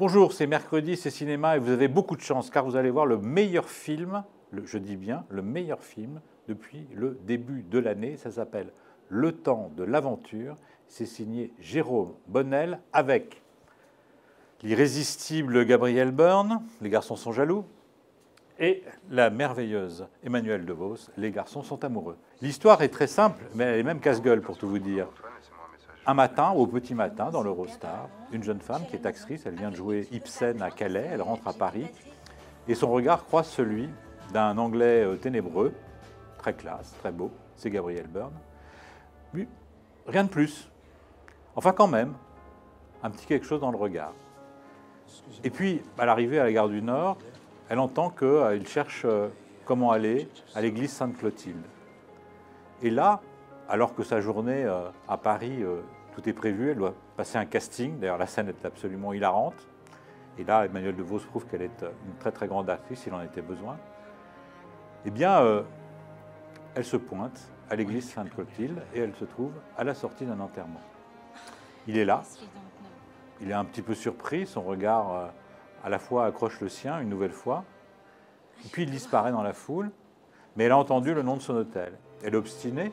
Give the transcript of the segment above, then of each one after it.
Bonjour, c'est mercredi, c'est cinéma et vous avez beaucoup de chance car vous allez voir le meilleur film, je dis bien le meilleur film depuis le début de l'année. Ça s'appelle Le temps de l'aventure. C'est signé Jérôme Bonnel avec l'irrésistible Gabriel Byrne, Les garçons sont jaloux, et la merveilleuse Emmanuelle DeVos, Les garçons sont amoureux. L'histoire est très simple, mais elle est même casse-gueule pour tout vous dire. Un matin, au petit matin, dans l'Eurostar, une jeune femme qui est actrice, elle vient de jouer Ibsen à Calais, elle rentre à Paris, et son regard croise celui d'un Anglais ténébreux, très classe, très beau, c'est Gabriel Byrne. Mais rien de plus. Enfin quand même, un petit quelque chose dans le regard. Et puis, à l'arrivée à la gare du Nord, elle entend qu'il cherche comment aller à l'église Sainte-Clotilde. Et là, alors que sa journée à Paris, tout est prévu, elle doit passer un casting. D'ailleurs, la scène est absolument hilarante. Et là, Emmanuelle DeVos prouve qu'elle est une très très grande actrice, s'il en était besoin. Eh bien, elle se pointe à l'église Sainte-Clotilde et elle se trouve à la sortie d'un enterrement. Il est là, il est un petit peu surpris, son regard à la fois accroche le sien une nouvelle fois, et puis il disparaît dans la foule, mais elle a entendu le nom de son hôtel. Elle est obstinée,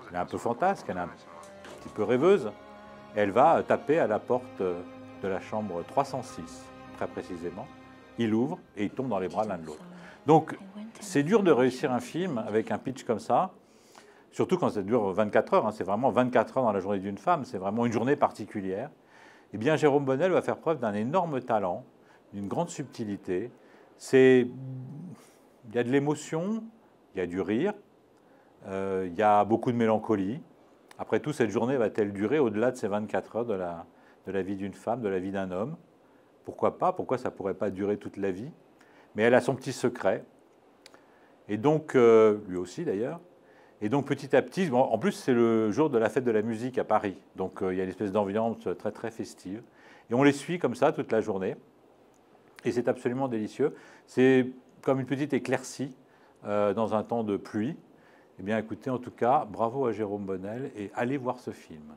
elle est un peu fantasque, elle est un petit peu rêveuse, et elle va taper à la porte de la chambre 306, très précisément. Il ouvre et il tombe dans les bras l'un de l'autre. Donc, c'est dur de réussir un film avec un pitch comme ça, surtout quand ça dure 24 heures, hein, c'est vraiment 24 heures dans la journée d'une femme, c'est vraiment une journée particulière. Eh bien, Jérôme Bonnel va faire preuve d'un énorme talent, d'une grande subtilité. Il y a de l'émotion, il y a du rire, il y a beaucoup de mélancolie. Après tout, cette journée va-t-elle durer au-delà de ces 24 heures de la vie d'une femme, de la vie d'un homme? Pourquoi pas? Pourquoi ça ne pourrait pas durer toute la vie? Mais elle a son petit secret. Et donc, lui aussi d'ailleurs. Et donc petit à petit, bon, en plus c'est le jour de la fête de la musique à Paris. Donc il y a une espèce d'ambiance très très festive. Et on les suit comme ça toute la journée. Et c'est absolument délicieux. C'est comme une petite éclaircie dans un temps de pluie. Eh bien écoutez, en tout cas, bravo à Jérôme Bonnel et allez voir ce film.